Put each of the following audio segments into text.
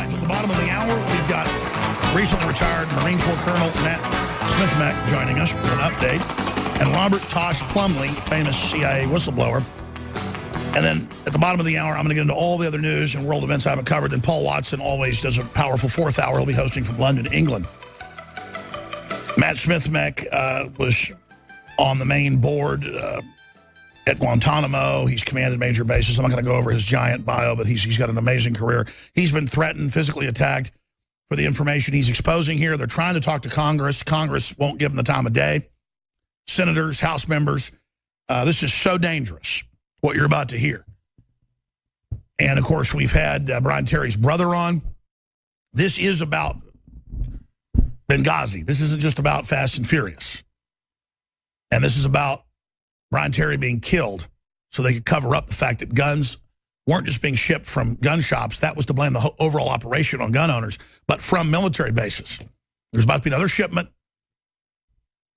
lines. At the bottom of the hour, we've got recently retired Marine Corps Colonel Matt Smith joining us with an update, and Robert Tosh Plumlee, famous CIA whistleblower. And then at the bottom of the hour, I'm going to get into all the other news and world events I haven't covered. Then Paul Watson always does a powerful fourth hour. He'll be hosting from London, England. Matt Smith was on the main board at Guantanamo. He's commanded major bases. I'm not going to go over his giant bio, but he's got an amazing career. He's been threatened, physically attacked for the information he's exposing here. They're trying to talk to Congress. Congress won't give him the time of day. Senators, House members. This is so dangerous, what you're about to hear. And, of course, we've had Brian Terry's brother on. This is about Benghazi. This isn't just about Fast and Furious. And this is about Brian Terry being killed so they could cover up the fact that guns weren't just being shipped from gun shops. That was to blame the overall operation on gun owners, but from military bases. There's about to be another shipment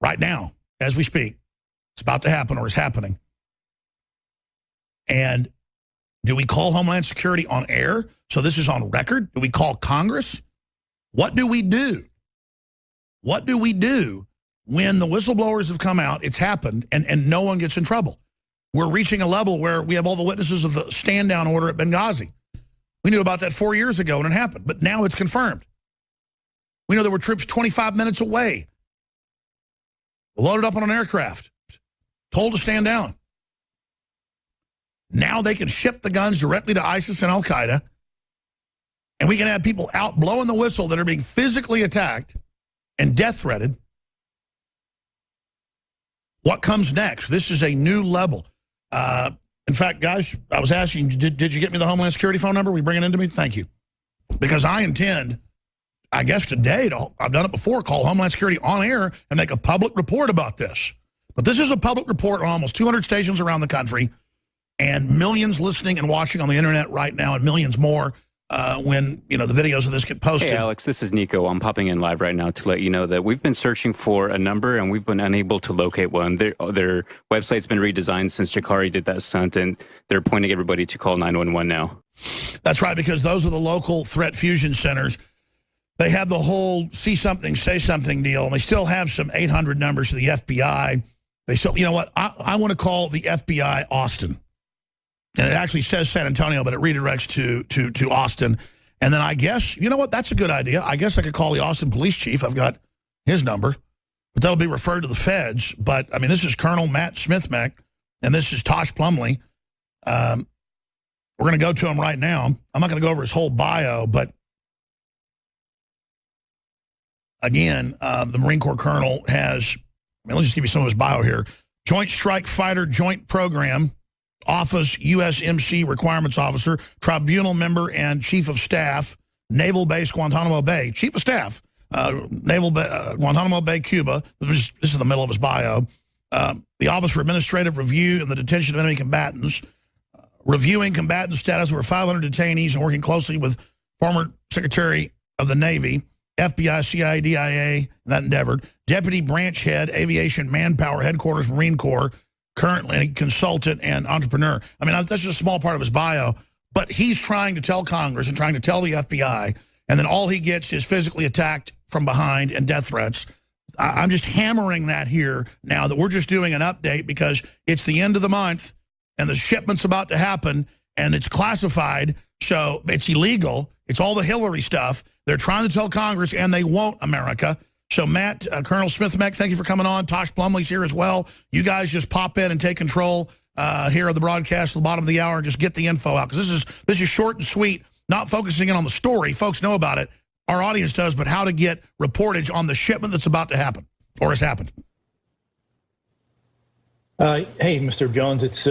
right now, as we speak. It's about to happen or is happening. And do we call Homeland Security on air? So this is on record? Do we call Congress? What do we do? What do we do when the whistleblowers have come out, it's happened, and no one gets in trouble? We're reaching a level where we have all the witnesses of the stand-down order at Benghazi. We knew about that 4 years ago when it happened, but now it's confirmed. We know there were troops 25 minutes away, loaded up on an aircraft, told to stand down. Now they can ship the guns directly to ISIS and Al-Qaeda, and we can have people out blowing the whistle that are being physically attacked and death-threatened. What comes next? This is a new level. In fact, guys, I was asking, did you get me the Homeland Security phone number? Will you bring it into me? Thank you. Because I intend, I guess today, I've done it before, call Homeland Security on air and make a public report about this. But this is a public report on almost 200 stations around the country and millions listening and watching on the internet right now and millions more when, you know, the videos of this get posted. Hey, Alex, this is Nico. I'm popping in live right now to let you know that we've been searching for a number and we've been unable to locate one. Their website's been redesigned since Jakari did that stunt, and they're pointing everybody to call 911 now. That's right, because those are the local threat fusion centers. They have the whole see something, say something deal, and they still have some 800 numbers to the FBI. They still, you know what, I want to call the FBI Austin. And it actually says San Antonio, but it redirects to Austin. And then I guess, you know what, that's a good idea. I guess I could call the Austin police chief. I've got his number. But that'll be referred to the feds. But, I mean, this is Colonel Matt Smith, and this is Tosh Plumlee. We're going to go to him right now. I'm not going to go over his whole bio, but again, the Marine Corps colonel has, let me just give you some of his bio here. Joint Strike Fighter Joint Program, Office USMC Requirements Officer, Tribunal Member and Chief of Staff, Naval Base Guantanamo Bay, Chief of Staff, Guantanamo Bay, Cuba. This is the middle of his bio. The Office for Administrative Review and the Detention of Enemy Combatants, reviewing combatant status over 500 detainees and working closely with former Secretary of the Navy, FBI, CIA, DIA, that endeavored. Deputy Branch Head, Aviation Manpower Headquarters, Marine Corps, currently consultant and entrepreneur. I mean, that's just a small part of his bio, but he's trying to tell Congress and trying to tell the FBI, and then all he gets is physically attacked from behind and death threats. I'm just hammering that here now that we're just doing an update because it's the end of the month and the shipment's about to happen and it's classified, so it's illegal. It's all the Hillary stuff. They're trying to tell Congress, and they won't, America. So, Matt, Colonel Smith, thank you for coming on. Tosh Plumlee's here as well. You guys just pop in and take control here of the broadcast at the bottom of the hour and just get the info out. Because this is short and sweet, not focusing in on the story. Folks know about it. Our audience does, but how to get reportage on the shipment that's about to happen or has happened. Hey, Mr. Jones, it's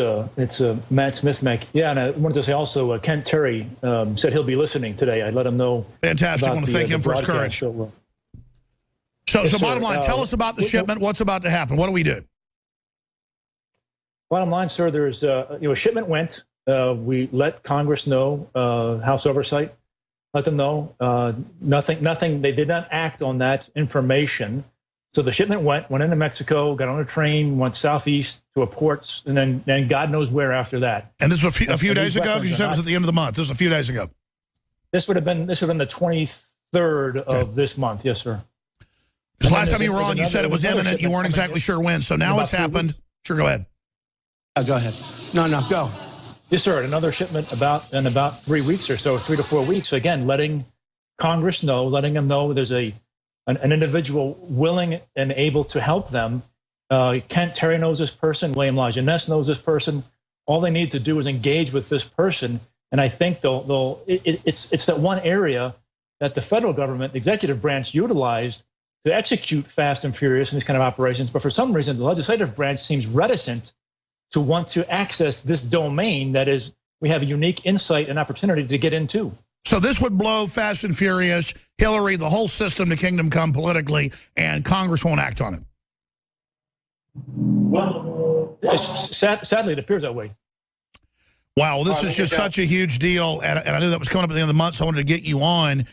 Matt Smith. Yeah, and I wanted to say also, Kent Terry said he'll be listening today. I let him know. Fantastic. I want to thank him for his courage. So bottom line, tell us about the shipment. What's about to happen? What do we do? Bottom line, sir, there's a shipment went. We let Congress know, House Oversight, let them know. Nothing. They did not act on that information. So the shipment went into Mexico, got on a train, went southeast to a port, and then God knows where after that. And this was a few days ago, because you said it was at the end of the month. This was a few days ago. This would have been the 23rd of this month. Yes, sir. Because last time you were on, you said it was imminent. You weren't exactly sure when. So now it's happened. Sure, go ahead. Go ahead. No, go. Yes, sir. Another shipment in about 3 weeks or so, 3 to 4 weeks. So again, letting Congress know, letting them know there's an individual willing and able to help them. Kent Terry knows this person. William Lajeunesse knows this person. All they need to do is engage with this person, and I think it's that one area that the federal government, the executive branch, utilized to execute fast and furious in these kind of operations. But for some reason, the legislative branch seems reticent to want to access this domain that is, we have a unique insight and opportunity to get into. So this would blow Fast and Furious, Hillary, the whole system to kingdom come politically, and Congress won't act on it. Well, sadly, it appears that way. Wow, this is just such a huge deal, and I knew that was coming up at the end of the month, so I wanted to get you on.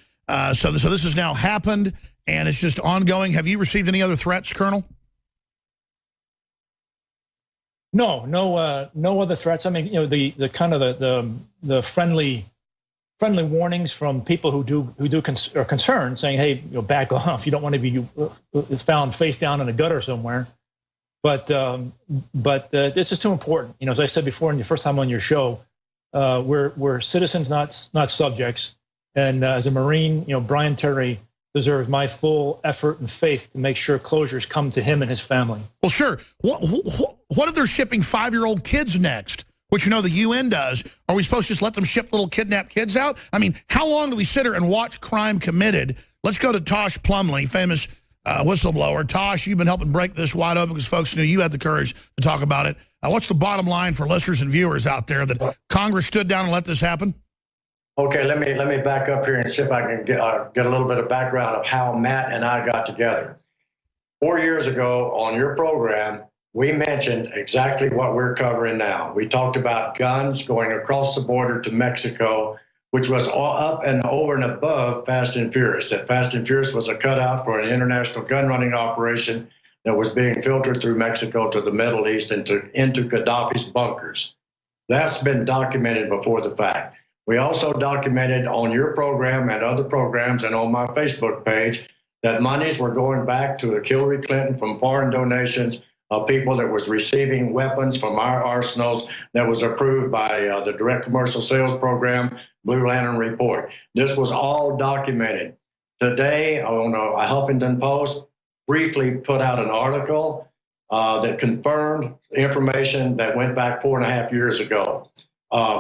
So this has now happened, and it's just ongoing. Have you received any other threats, Colonel? No other threats. I mean, you know, the kind of the friendly warnings from people who are concerned, saying, "Hey, you know, back off. You don't want to be found face down in a gutter somewhere." But this is too important. You know, as I said before, in the first time on your show, we're citizens, not subjects. And as a Marine, you know, Brian Terry deserves my full effort and faith to make sure closures come to him and his family. Well, sure. What if they're shipping 5-year-old kids next, which, you know, the UN does? Are we supposed to just let them ship little kidnapped kids out? I mean, how long do we sit here and watch crime committed? Let's go to Tosh Plumlee, famous whistleblower. Tosh, you've been helping break this wide open because folks knew you had the courage to talk about it. What's the bottom line for listeners and viewers out there that Congress stood down and let this happen? Okay, let me back up here and see if I can get a little bit of background of how Matt and I got together. 4 years ago on your program, we mentioned exactly what we're covering now. We talked about guns going across the border to Mexico, which was all up and over and above Fast and Furious. That Fast and Furious was a cutout for an international gun running operation that was being filtered through Mexico to the Middle East and into Gaddafi's bunkers. That's been documented before the fact. We also documented on your program and other programs and on my Facebook page that monies were going back to Hillary Clinton from foreign donations of people that was receiving weapons from our arsenals that was approved by the Direct Commercial Sales Program, Blue Lantern Report. This was all documented. Today, on a Huffington Post, briefly put out an article that confirmed information that went back 4.5 years ago,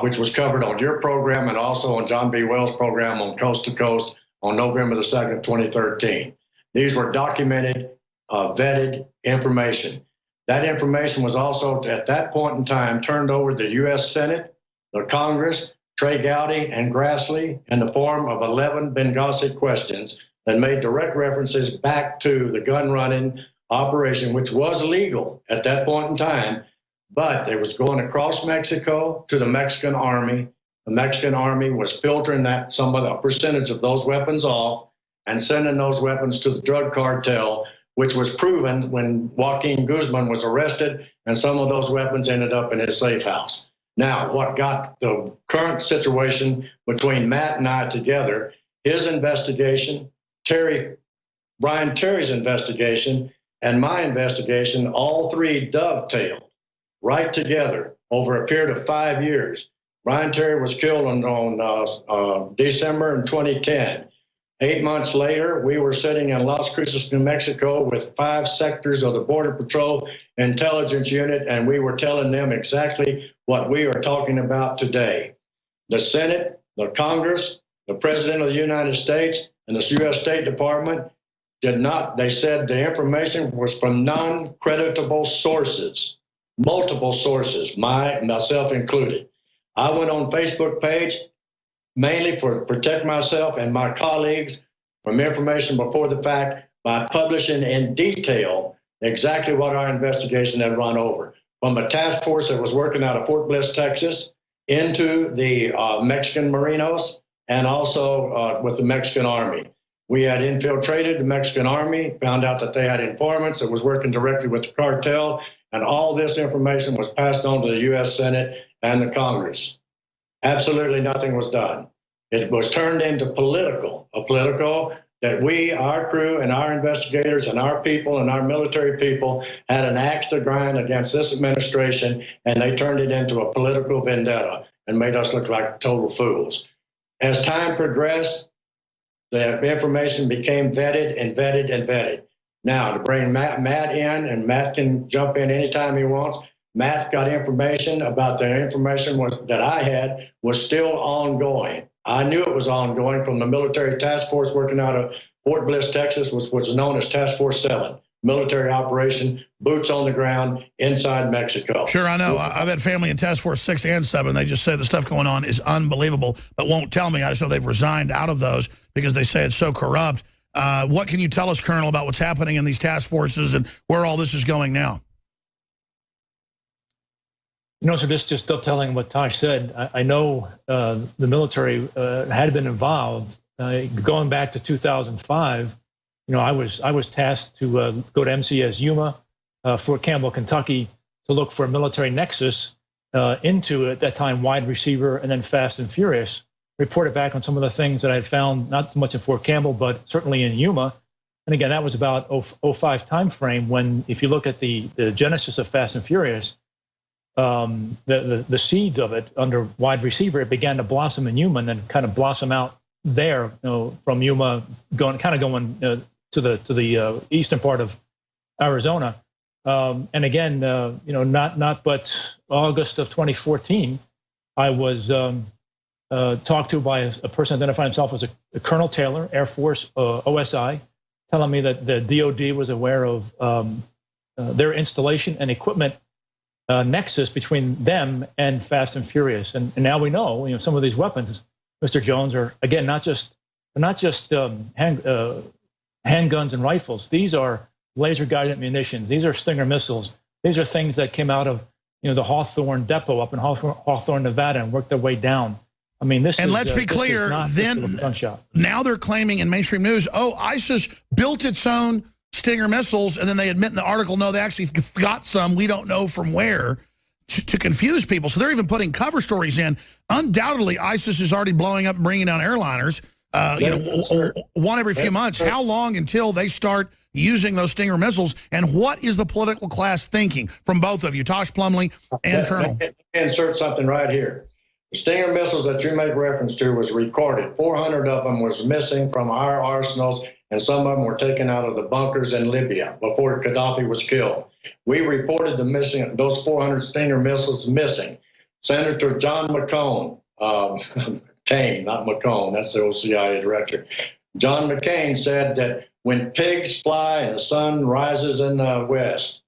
which was covered on your program and also on John B. Wells' program on Coast to Coast on November the 2nd, 2013. These were documented, vetted information. That information was also, at that point in time, turned over to the U.S. Senate, the Congress, Trey Gowdy, and Grassley in the form of 11 Benghazi questions that made direct references back to the gun running operation, which was legal at that point in time, but it was going across Mexico to the Mexican Army. The Mexican Army was filtering a percentage of those weapons off and sending those weapons to the drug cartel, which was proven when Joaquin Guzman was arrested, and some of those weapons ended up in his safe house. Now, what got the current situation between Matt and I together, his investigation, Brian Terry's investigation, and my investigation, all three dovetailed right together over a period of 5 years. Brian Terry was killed on December in 2010. 8 months later, we were sitting in Las Cruces, New Mexico with 5 sectors of the Border Patrol Intelligence Unit, and we were telling them exactly what we are talking about today. The Senate, the Congress, the President of the United States, and the U.S. State Department did not, they said the information was from non-creditable sources, multiple sources, myself included. I went on Facebook page mainly to protect myself and my colleagues from information before the fact by publishing in detail exactly what our investigation had run over. From a task force that was working out of Fort Bliss, Texas, into the Mexican Marinos, and also with the Mexican Army. We had infiltrated the Mexican Army, found out that they had informants that was working directly with the cartel, and all this information was passed on to the U.S. Senate and the Congress. Absolutely nothing was done. It was turned into a political that we, our crew and our investigators and our people and our military people had an axe to grind against this administration, and they turned it into a political vendetta and made us look like total fools. As time progressed, the information became vetted and vetted and vetted. Now, to bring Matt in, and Matt can jump in anytime he wants, Matt got information about the information that I had was still ongoing. I knew it was ongoing from the military task force working out of Fort Bliss, Texas, which was known as Task Force 7, military operation, boots on the ground inside Mexico. Sure, I know. I've had family in Task Force 6 and 7. They just say the stuff going on is unbelievable, but won't tell me. I just know they've resigned out of those because they say it's so corrupt. What can you tell us, Colonel, about what's happening in these task forces and where all this is going now? You know, so just dovetailing what Tosh said, I know the military had been involved going back to 2005. You know, I was tasked to go to MCS Yuma, Fort Campbell, Kentucky, to look for a military nexus into, at that time, Wide Receiver and then Fast and Furious. Reported back on some of the things that I had found, not so much in Fort Campbell, but certainly in Yuma. And again, that was about 05 timeframe when, if you look at the genesis of Fast and Furious, the seeds of it under Wide Receiver, it began to blossom in Yuma and then kind of blossom out there, you know, from Yuma going to the eastern part of Arizona. And again, you know, not but August of 2014, I was talked to by a person identifying himself as a Colonel Taylor, Air Force OSI, telling me that the DOD was aware of their installation and equipment nexus between them and Fast and Furious. And now we know, you know, some of these weapons, Mr. Jones, are, again, not just handguns and rifles. These are laser-guided munitions. These are Stinger missiles. These are things that came out of, you know, the Hawthorne Depot up in Hawthorne, Nevada, and worked their way down. I mean, this and is, let's be clear, then now they're claiming in mainstream news, oh, ISIS built its own Stinger missiles, and then they admit in the article, no, they actually got some, we don't know from where, to confuse people. So they're even putting cover stories in. Undoubtedly, ISIS is already blowing up and bringing down airliners, you know, one every few months. How long until they start using those Stinger missiles, and what is the political class thinking from both of you, Tosh, Plumlee, and Colonel? Insert something right here. The Stinger missiles that you made reference to was recorded. 400 of them was missing from our arsenals, and some of them were taken out of the bunkers in Libya before Gaddafi was killed. We reported the missing, those 400 Stinger missiles missing. Senator John McCain, Kane, not McCone, that's the old CIA director. John McCain said that when pigs fly and the sun rises in the west,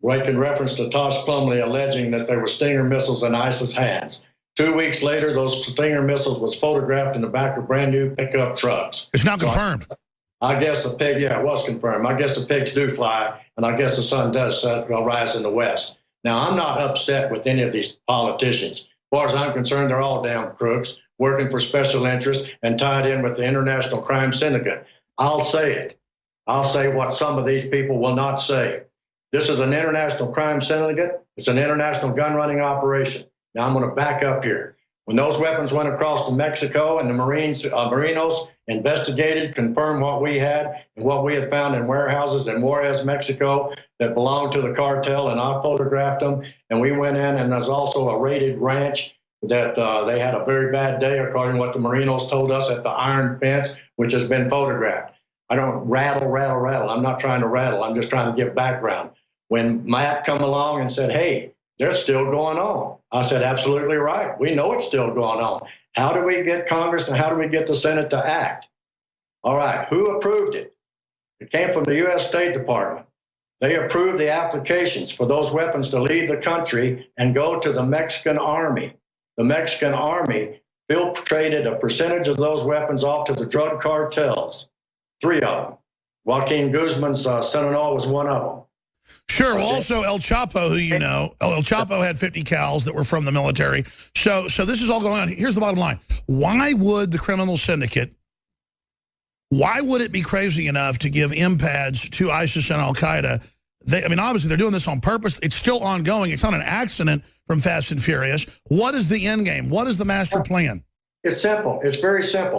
making reference to Tosh Plumlee alleging that there were Stinger missiles in ISIS hands. 2 weeks later, those Stinger missiles was photographed in the back of brand new pickup trucks. It's not confirmed. I guess the pig, yeah, it was confirmed. I guess the pigs do fly, and I guess the sun does rise in the west. Now, I'm not upset with any of these politicians. As far as I'm concerned, they're all damn crooks, working for special interests and tied in with the international crime syndicate. I'll say it. I'll say what some of these people will not say. This is an international crime syndicate. It's an international gun running operation. Now, I'm going to back up here. When those weapons went across to Mexico and the Marinos investigated, confirmed what we had and what we had found in warehouses in Juarez, Mexico that belonged to the cartel, and I photographed them. And we went in, and there's also a raided ranch that they had a very bad day, according to what the Marinos told us, at the Iron Fence, which has been photographed. I don't rattle. I'm not trying to rattle. I'm just trying to give background. When Matt come along and said, hey, they're still going on, I said, absolutely right. We know it's still going on. How do we get Congress and how do we get the Senate to act? All right, who approved it? It came from the U.S. State Department. They approved the applications for those weapons to leave the country and go to the Mexican Army. The Mexican Army infiltrated a percentage of those weapons off to the drug cartels, 3 of them. Joaquin Guzman's son-in-law was one of them. Sure. Well, also El Chapo, who you know, El Chapo had 50 cals that were from the military. So this is all going on. Here's the bottom line. Why would the criminal syndicate, why would it be crazy enough to give MPADs to ISIS and Al-Qaeda? I mean, obviously, they're doing this on purpose. It's still ongoing. It's not an accident from Fast and Furious. What is the end game? What is the master plan? It's simple. It's very simple.